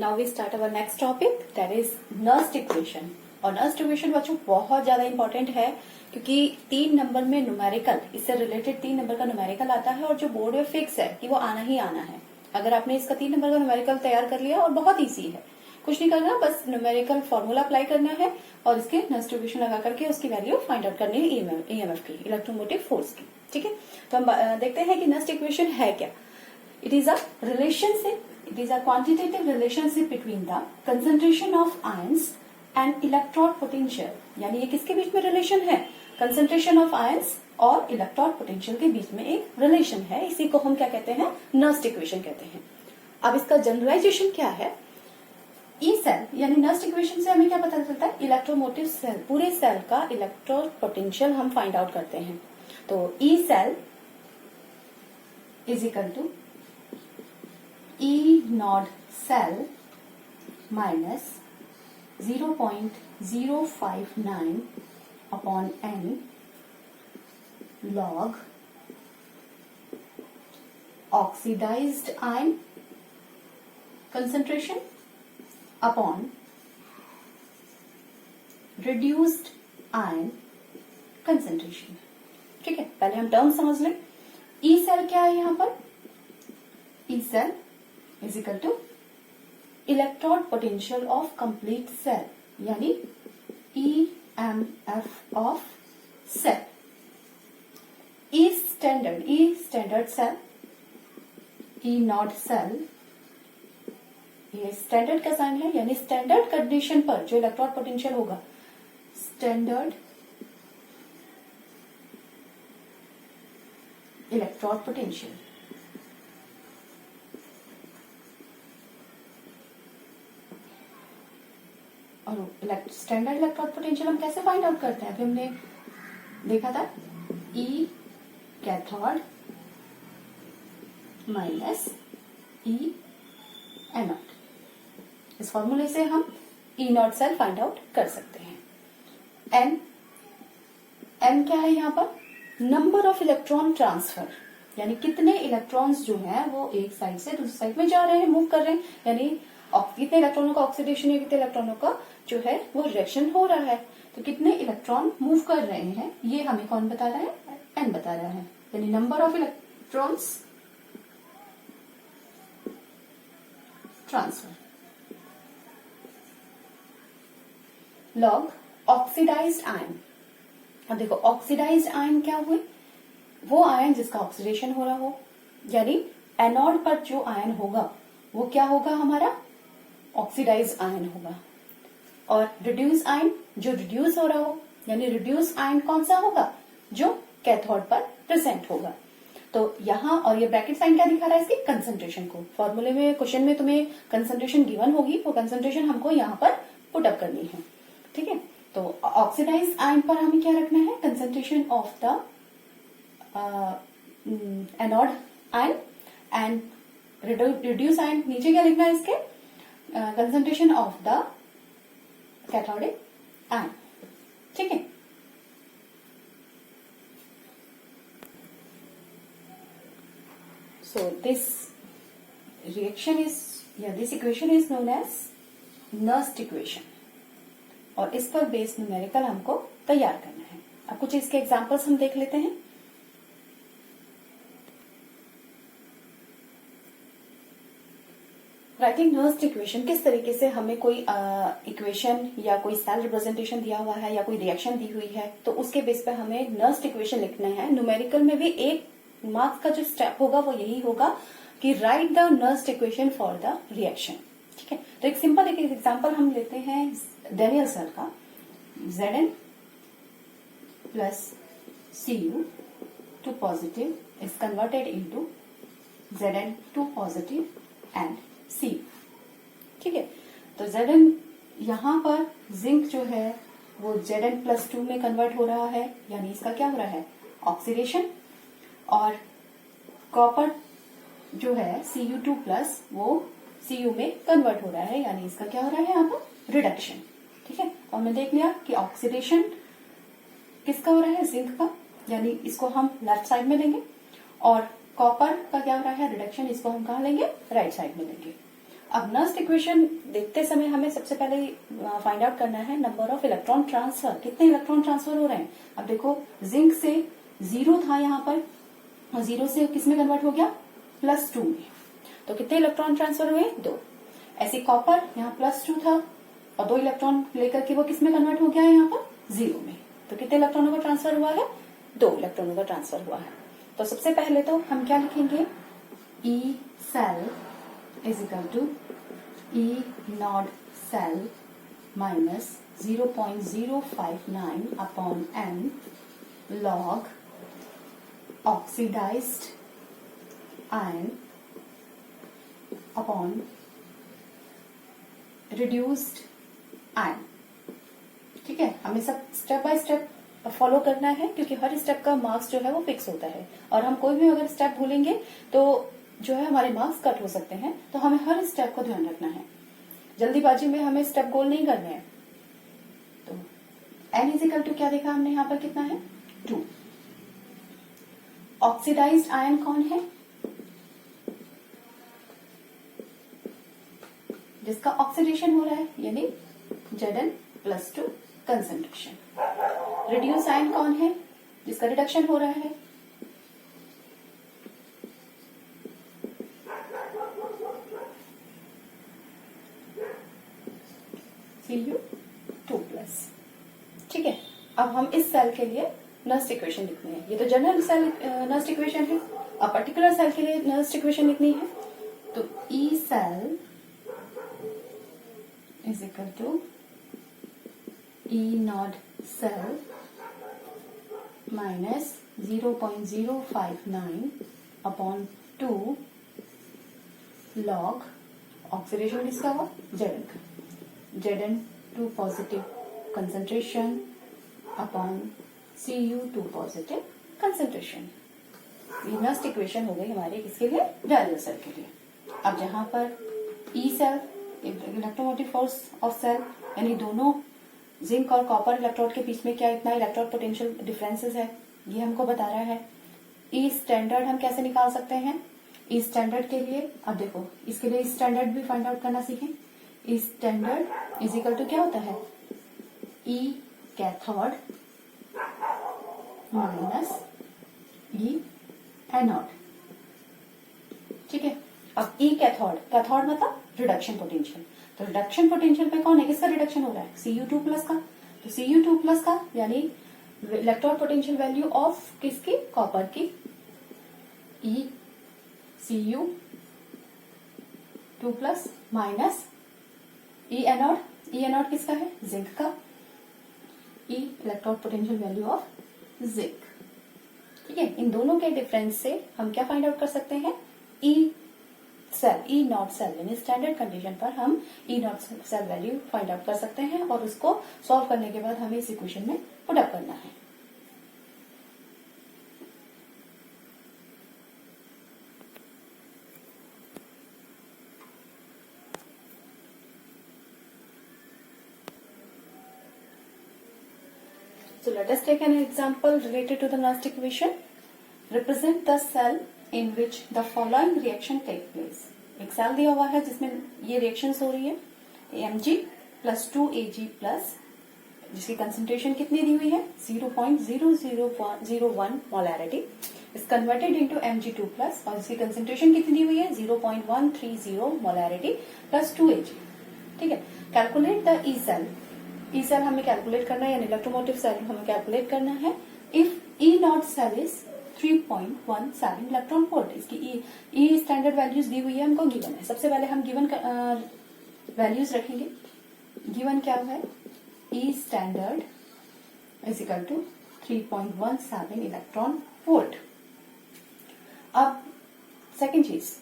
Now we start our next topic that is Nernst equation. और Nernst equation बच्चों बहुत ज्यादा इंपॉर्टेंट है क्योंकि 3 नंबर में न्यूमेरिकल, इससे रिलेटेड 3 नंबर का न्यूमेरिकल आता है और जो बोर्ड में फिक्स है कि वो आना ही आना है। अगर आपने इसका 3 नंबर का न्यूमेरिकल तैयार कर लिया और बहुत ईजी है, कुछ नहीं करना, बस न्यूमेरिकल फॉर्मूला अप्लाई करना है और इसके नर्स्ट इक्वेशन लगा करके उसकी वैल्यू फाइंड आउट करनी है ईएमएफ की, इलेक्ट्रोमोटिव फोर्स की। ठीक है, तो हम देखते हैं कि नर्स्ट इक्वेशन है क्या। It is a relationship. It is a quantitative relationship between the concentration of ions and electrode potential. यानी ये किसके बीच में रिलेशन है? कंसंट्रेशन ऑफ आयंस और इलेक्ट्रॉड पोटेंशियल के बीच में एक रिलेशन है। इसी को हम क्या कहते हैं? नर्स्ट इक्वेशन कहते हैं। अब इसका जनरलाइजेशन क्या है? ई सेल यानी नर्स्ट इक्वेशन से हमें क्या पता चलता है? इलेक्ट्रोमोटिव सेल, पूरे सेल का इलेक्ट्रॉड पोटेंशियल हम फाइंड आउट करते हैं। तो E cell is equal to E not cell minus 0.059 upon n log oxidised ion concentration upon reduced ion concentration. ठीक है, पहले हम टर्म समझ लें। ई सेल क्या है यहां पर? E cell is equal to electrode potential of complete cell यानी EMF of cell. E standard cell, E not cell, ये स्टैंडर्ड का साइन है यानी स्टैंडर्ड कंडीशन पर जो इलेक्ट्रॉड पोटेंशियल होगा, स्टैंडर्ड इलेक्ट्रॉड पोटेंशियल। और स्टैंडर्ड इलेक्ट्रॉड पोटेंशियल हम कैसे फाइंड आउट करते हैं? अभी हमने देखा था ई कैथोड माइनस ई एनोड। इस फॉर्मूले से हम E not cell find out कर सकते हैं। एन क्या है यहाँ पर? नंबर ऑफ इलेक्ट्रॉन ट्रांसफर यानी कितने इलेक्ट्रॉन्स जो हैं वो एक साइड से दूसरी साइड में जा रहे हैं, मूव कर रहे हैं, यानी कितने इलेक्ट्रॉनों का ऑक्सीडेशन या कितने इलेक्ट्रॉनों का जो है वो रिएक्शन हो रहा है। तो कितने इलेक्ट्रॉन मूव कर रहे हैं ये हमें कौन बता रहा है? एन बता रहा है, यानी number of electrons transfer log oxidised ion. अब देखो ऑक्सीडाइज्ड आयन क्या हुए? वो आयन जिसका ऑक्सीडेशन हो रहा हो, यानी एनोड पर जो आयन होगा वो क्या होगा? हमारा ऑक्सीडाइज्ड आयन होगा। और रिड्यूस आयन जो रिड्यूस हो रहा हो, यानी रिड्यूस आयन कौन सा होगा? जो कैथोड पर प्रेजेंट होगा। तो यहाँ और ये ब्रैकेट साइन क्या दिखा रहा है? इसकी कंसंट्रेशन को। फॉर्मूले में, क्वेश्चन में तुम्हें कंसंट्रेशन गिवन होगी, वो कंसंट्रेशन हमको यहाँ पर पुट अप करनी है। ठीक है, तो ऑक्सीडाइज्ड आयन पर हमें क्या रखना है? Concentration of the anode ion and reduce ion नीचे क्या लिखना है इसके? Concentration of the cathodic ion. ठीक है, सो दिस रिएक्शन इज या this equation is known as Nernst equation और इस पर बेस्ड न्यूमेरिकल हमको तैयार करना है। अब कुछ इसके एग्जांपल्स हम देख लेते हैं। राइटिंग नर्स्ट इक्वेशन, किस तरीके से हमें कोई इक्वेशन या कोई सेल रिप्रेजेंटेशन दिया हुआ है या कोई रिएक्शन दी हुई है तो उसके बेस पे हमें नर्स्ट इक्वेशन लिखना है। न्यूमेरिकल में भी 1 मार्क्स का जो स्टेप होगा वो यही होगा कि right the Nernst equation for the reaction. ठीक है, तो एक सिंपल एक एग्जांपल हम लेते हैं डैनियल सेल का। Zn plus Cu2 positive is converted into Zn2 positive and Cu। ठीक है, तो Zn यहां पर जिंक जो है वो Zn+2 में कन्वर्ट हो रहा है, यानी इसका क्या हो रहा है? ऑक्सीडेशन। और कॉपर जो है Cu2+ वो Cu में कन्वर्ट हो रहा है, यानी इसका क्या हो रहा है यहाँ पर? रिडक्शन। ठीक है, और हमने देख लिया कि ऑक्सीडेशन किसका हो रहा है? जिंक का, यानी इसको हम लेफ्ट साइड में लेंगे। और कॉपर का क्या हो रहा है? रिडक्शन, इसको हम कहाँ लेंगे? राइट साइड में लेंगे। अब नर्स्ट इक्वेशन देखते समय हमें सबसे पहले फाइंड आउट करना है नंबर ऑफ इलेक्ट्रॉन ट्रांसफर, कितने इलेक्ट्रॉन ट्रांसफर हो रहे हैं। अब देखो जिंक से 0 था यहाँ पर, और 0 से किस में कन्वर्ट हो गया, +2 में, तो कितने इलेक्ट्रॉन ट्रांसफर हुए, 2। ऐसे कॉपर यहाँ +2 था और 2 इलेक्ट्रॉन लेकर के वो किस में कन्वर्ट हो गया है यहाँ पर 0 में, तो कितने इलेक्ट्रॉनों का ट्रांसफर हुआ है, 2 इलेक्ट्रॉनों का ट्रांसफर हुआ है। तो सबसे पहले तो हम क्या लिखेंगे, E cell is equal to E not cell minus 0.059 upon n log oxidised ion upon reduced ion. ठीक है, हमें सब स्टेप बाय स्टेप फॉलो करना है क्योंकि हर स्टेप का मार्क्स जो है वो फिक्स होता है, और हम कोई भी अगर स्टेप भूलेंगे तो जो है हमारे मार्क्स कट हो सकते हैं, तो हमें हर स्टेप को ध्यान रखना है। जल्दीबाजी में हमें स्टेप गोल नहीं करने हैं। तो n इज इक्वल टू क्या देखा हमने यहाँ पर, कितना है, 2। ऑक्सीडाइज्ड आयन कौन है, जिसका ऑक्सीडेशन हो रहा है, यानी Zn+2 कंसंट्रेशन। रिड्यूस आयन कौन है, जिसका रिडक्शन हो रहा है, Cu2+। ठीक है, अब हम इस सेल के लिए नर्स्ट इक्वेशन लिखनी है। ये तो जनरल सेल नर्स्ट इक्वेशन है, अब पर्टिकुलर सेल के लिए नर्स्ट इक्वेशन लिखनी है। तो E cell is equal to E not cell minus 0.059 upon 2 log oxidation किसका हुआ, Zn का, Zn2 positive concentration upon Cu2 positive concentration. ये नर्स्ट इक्वेशन हो गई हमारे किसके लिए, डायरेक्ट सेल के लिए। अब जहां पर E cell electromotive force of cell, यानी दोनों जिंक और कॉपर इलेक्ट्रोड के बीच में क्या इतना इलेक्ट्रोड पोटेंशियल डिफरेंसेस है, ये हमको बता रहा है। ई स्टैंडर्ड हम कैसे निकाल सकते हैं, ई स्टैंडर्ड के लिए अब देखो, इसके लिए स्टैंडर्ड भी फाइंड आउट करना सीखें। ई स्टैंडर्ड इज इक्वल टू क्या होता है, ई कैथोड माइनस ई एनोड। ठीक है, अब ई कैथोड, कैथोड मतलब रिडक्शन पोटेंशियल, तो रिडक्शन पोटेंशियल पे कौन है, किसका रिडक्शन हो रहा है, Cu2+ का। तो Cu2+ का यानी इलेक्ट्रॉन पोटेंशियल वैल्यू ऑफ किसकी, कॉपर की, E Cu2+ minus E anode, E anode किसका है, जिंक का, E electron potential value of zinc. ठीक है, इन दोनों के डिफरेंस से हम क्या फाइंड आउट कर सकते हैं, E cell, E not cell, यानी स्टैंडर्ड कंडीशन पर हम E not cell value find out कर सकते हैं, और उसको सॉल्व करने के बाद हमें इस इक्वेशन में पुट अप करना है। So let us take an example related to the Nernst equation. Represent the cell in which the following reaction take place. एक सेल दिया हुआ है जिसमें ये रिएक्शंस हो रही है, Mg+2Ag+, जिसकी कंसंट्रेशन कितनी दी हुई है, 0.0001 molarity is converted into Mg2+, और इसकी कंसंट्रेशन कितनी दी हुई है, 0.130 मोलैरिटी प्लस 2Ag। ठीक है, calculate the E cell. E cell हमें कैलकुलेट करना है, यानी इलेक्ट्रोमोटिव सेल हमें कैलकुलेट करना है। If E not cell is 3.17 electron volt, इसकी ई स्टैंडर्ड वैल्यूज दी हुई है, हमको गिवन है। सबसे पहले हम गिवन वैल्यूज रखेंगे। गिवन क्या है, E standard is equal to 3.17 electron volt. अब सेकेंड चीज,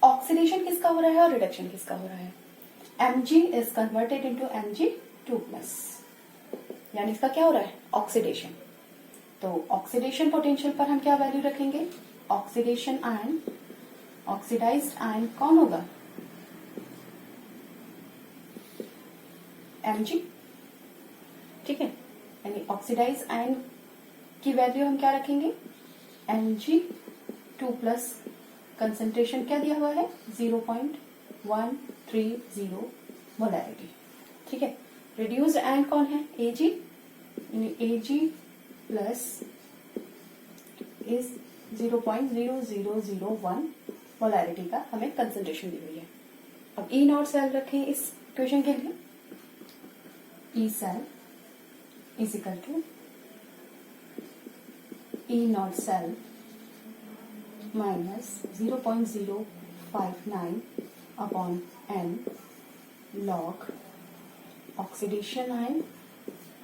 ऑक्सीडेशन किसका हो रहा है और रिडक्शन किसका हो रहा है, Mg is converted into Mg2+, यानी इसका क्या हो रहा है, ऑक्सीडेशन। तो ऑक्सीडेशन पोटेंशियल पर हम क्या वैल्यू रखेंगे, ऑक्सीडेशन आयन, ऑक्सीडाइज्ड आयन कौन होगा, Mg। ठीक है, यानी ऑक्सीडाइज्ड आयन की वैल्यू हम क्या रखेंगे, Mg2+, कंसंट्रेशन क्या दिया हुआ है, 0.001 2.130 मोलैरिटी। ठीक है, रिड्यूस्ड एंड कौन है? Ag, Ag plus is 0.0001 molarity का हमें कंसंट्रेशन दी हुई है। अब E नॉट सेल रखें इस इक्वेशन के लिए, E cell is equal to E not cell minus 0.059 upon n log oxidation ion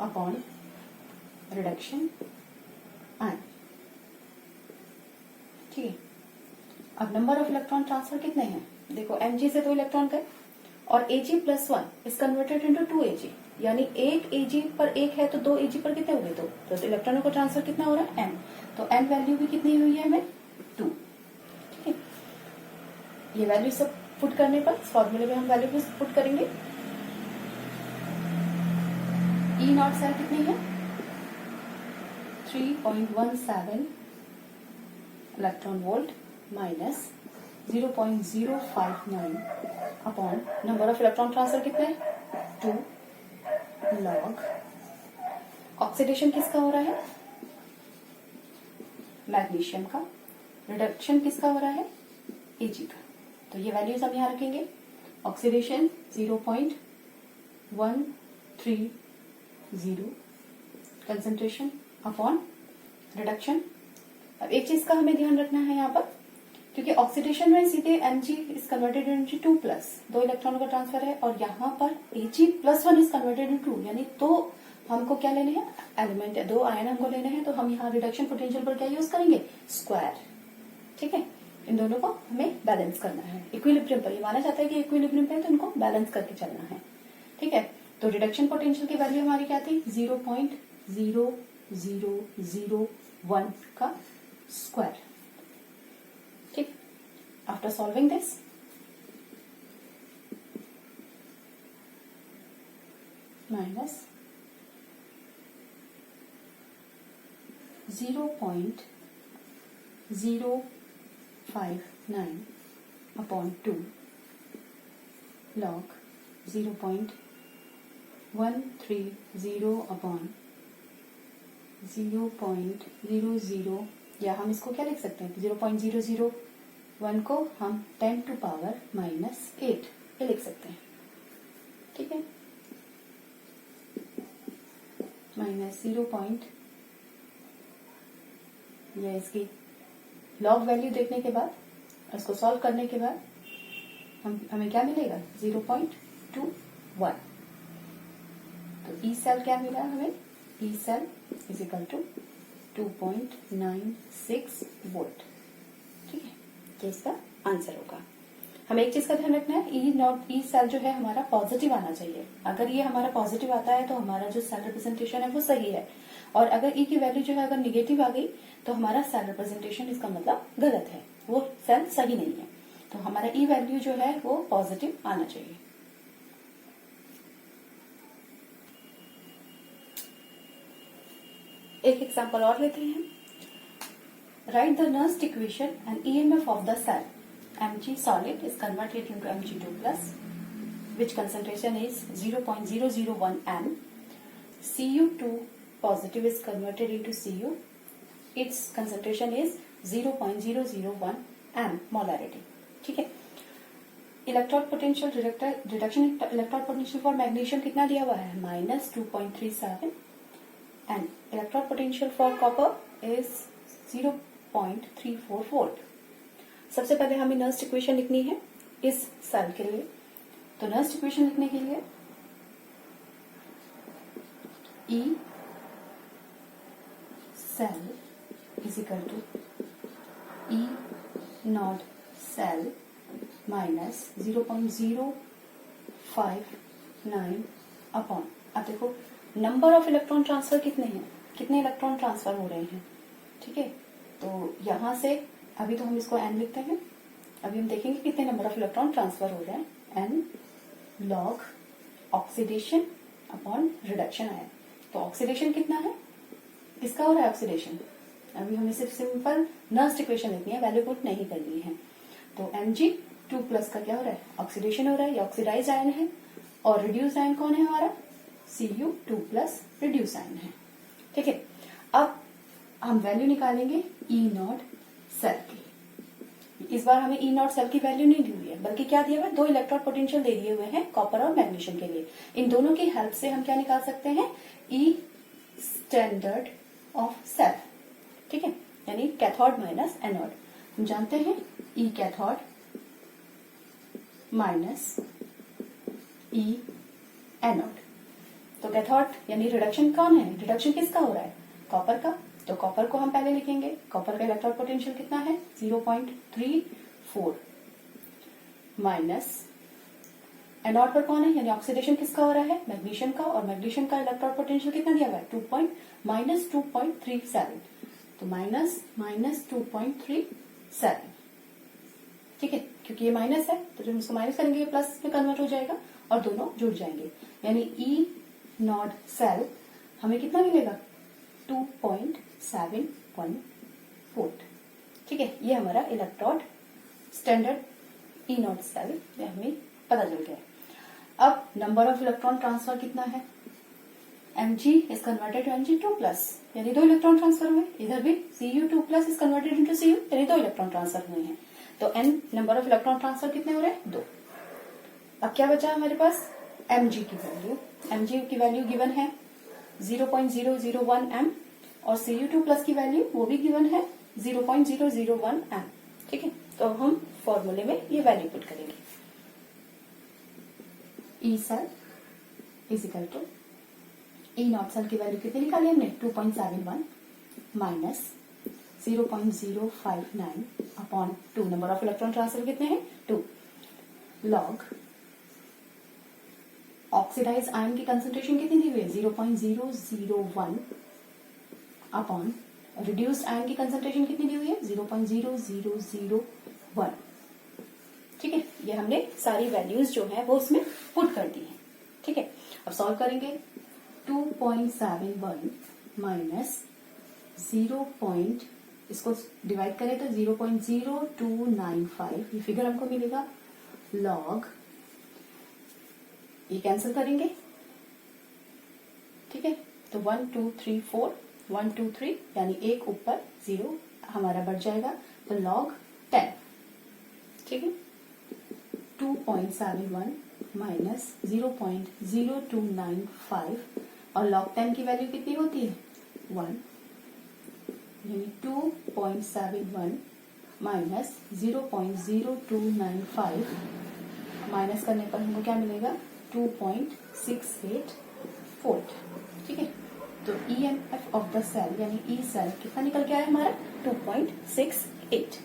upon reduction ion. ठीक है, अब नंबर ऑफ इलेक्ट्रॉन ट्रांसफर कितने हैं? देखो Mg से 2 इलेक्ट्रॉन गए और Ag+1 is converted into 2Ag, यानी एक Ag पर एक है तो 2 Ag पर कितने हो गए? तो इलेक्ट्रॉनों का ट्रांसफर कितना हो रहा है? n। तो n वैल्यू भी कितनी हुई है हमें? 2। ठीक है, ये वैल्यू सब पुट करने पर इस फॉर्मूले में हम वैल्यू पुट करेंगे। E नॉट सेल कितनी है? 3.17 electron volt minus 0.059 upon number of electron transfer कितने? 2 लॉग ऑक्सीडेशन किसका हो रहा है? मैग्नीशियम का। रिडक्शन किसका हो रहा है? Ag का। तो ये वैल्यूज हम यहाँ रखेंगे। Oxidation 0.130 concentration upon reduction. अब एक चीज का हमें ध्यान रखना है यहाँ पर, क्योंकि ऑक्सीडेशन में सीधे Mg is converted into 2 plus, 2 इलेक्ट्रॉनों का ट्रांसफर है, और यहाँ पर Ag+1 इज कन्वर्टेड इनटू 2, यानी तो हमको क्या लेने हैं? एलिमेंट है, 2 आयन हमको लेने हैं, तो हम यहाँ रिडक्शन पोटेंशियल पर क्या यूज करेंगे? स्क्वायर। ठीक है, इन दोनों को हमें बैलेंस करना है इक्विलिब्रियम पर। ये माना जाता है कि इक्विलिब्रियम पे, तो इनको बैलेंस करके चलना है। ठीक है, तो रिडक्शन पोटेंशियल की वैल्यू हमारी क्या थी? 0.0001 का स्क्वायर। ठीक, after solving this minus 0.059 upon 2 log 0.130 upon 0.00, या हम इसको क्या लिख सकते हैं? 0.001 को हम 10 टू पावर -8 ये लिख सकते हैं। ठीक है, माइनस 0. या इसकी लॉग वैल्यू देखने के बाद, इसको सॉल्व करने के बाद हमें क्या मिलेगा? 0.21। तो ई सेल क्या मिला हमें? E cell is equal to 2.96 volt. ठीक है, ये इसका आंसर होगा। हमें एक चीज का ध्यान रखना है, ई सेल जो है हमारा पॉजिटिव आना चाहिए। अगर ये हमारा पॉजिटिव आता है तो हमारा जो सेल रिप्रेजेंटेशन है वो सही है, और अगर ई की वैल्यू जो है अगर निगेटिव आ गई तो हमारा सेल रिप्रेजेंटेशन इसका मतलब गलत है, वो सेल सही नहीं है। तो हमारा ई वैल्यू जो है वो पॉजिटिव आना चाहिए। एक एग्जांपल और लेते हैं। Write the Nernst equation and EMF of the cell Mg solid is converted into Mg2 plus, which concentration is 0.001 m. Cu2 positive is converted into Cu. Its concentration is 0.001 m molarity. ठीक है, electron potential reduction electron potential for magnesium कितना दिया हुआ है? -2.37, and electron potential for copper is 0.34 volt. सबसे पहले हमें Nernst equation लिखनी है इस सेल के लिए। तो नर्स्ट इक्वेशन लिखने के लिए E cell is equal to E not cell minus 0.059 upon, अब देखो नंबर ऑफ इलेक्ट्रॉन ट्रांसफर कितने हैं, कितने इलेक्ट्रॉन ट्रांसफर हो रहे हैं। ठीक है, तो यहां से अभी तो हम इसको n लिखते हैं, अभी हम देखेंगे कितने नंबर ऑफ इलेक्ट्रॉन ट्रांसफर हो रहे हैं। n log oxidation upon reduction आया। तो ऑक्सीडेशन कितना है? किसका हो रहा है ऑक्सीडेशन? अभी हमें सिर्फ सिंपल नर्स्ट इक्वेशन लिखनी है, वैल्यू पुट नहीं करनी है। तो Mg 2+ का क्या हो रहा है, ऑक्सीडेशन हो रहा है, ये ऑक्सीडाइज आयन है। और रिड्यूस्ड आयन कौन है हमारा, Cu2+ रिड्यूस आयन है। ठीक है, अब हम वैल्यू निकालेंगे E0 सेल की। इस बार हमें E0 सेल की वैल्यू नहीं दी हुई है, बल्कि क्या दिया हुआ है, 2 इलेक्ट्रॉन पोटेंशियल दे दिए हुए हैं कॉपर और मैग्नीशियम के लिए। इन दोनों की हेल्प से हम क्या निकाल सकते हैं, E स्टैंडर्ड ऑफ सेल। ठीक है, यानी कैथोड माइनस एनोड। हम जानते हैं E cathode minus E anode. तो कैथोड यानी रिडक्शन कौन है, रिडक्शन किसका हो रहा है, कॉपर का। तो कॉपर को हम पहले लिखेंगे, कॉपर का इलेक्ट्रॉन पोटेंशियल कितना है 0.34 माइनस एनोड पर कौन है, यानी ऑक्सीडेशन किसका हो रहा है, मैग्नीशियम का। और मैग्नीशियम का इलेक्ट्रॉन पोटेंशियल कितना दिया हुआ है, -2.37। तो -2.37। ठीक है, क्योंकि ये माइनस है तो जब इसको माइनस करेंगे ये प्लस में कन्वर्ट हो जाएगा और दोनों जुड़ जाएंगे, यानी E0 सेल हमें कितना मिलेगा 2.71 वोल्ट। ठीक है, ये हमारा इलेक्ट्रोड स्टैंडर्ड E0 सेल ये हमें पता चल गया। अब नंबर ऑफ इलेक्ट्रॉन ट्रांसफर कितना है, Mg is converted to Mg2+, यानी 2 इलेक्ट्रॉन ट्रांसफर हुए। इधर भी Cu2+ is converted into Cu, यानी 2 इलेक्ट्रॉन ट्रांसफर हुए हैं। तो N number of electron transfer कितने हो रहे हैं, 2। अब क्या बचा हमारे पास, Mg की वैल्यू। Mg की वैल्यू गिवन है 0.001 m और Cu2+ की वैल्यू वो भी गिवन है 0.001 m। ठीक है, तो हम फॉर्मूले में ये वैल्यू पुट करेंगे। E cell is equal to E0 cell की वैल्यू कितनी निकाली हमने 2.71 minus 0.059 upon 2। Number of electron transfer कितने हैं 2 लॉग ऑक्सीडाइज आयन की कंसंट्रेशन कितनी दी हुई है 0.001 अपॉन रिड्यूस्ड आयन की कंसंट्रेशन कितनी दी हुई है 0.0001। ठीक है, ये हमने सारी वैल्यूज जो है वो उसमें पुट कर दी है। ठीक है, अब सॉल्व करेंगे 2.71 माइनस 0. इसको डिवाइड करें तो 0.0295 ये फिगर हमको मिलेगा लॉग, ये कैंसिल करेंगे। ठीक है, तो 1 2 3 4 1 2 3 यानी एक ऊपर 0 हमारा बढ़ जाएगा, तो लॉग 10। ठीक है, 2.71 माइनस 0.0295 और log 10 की वैल्यू कितनी होती है 1, यानी 2.71 माइनस 0.0295 माइनस करने पर हमको क्या मिलेगा 2.68 वोल्ट। ठीक है, तो EMF ऑफ द सेल यानी E सेल कितना निकल के आया हमारा 2.68।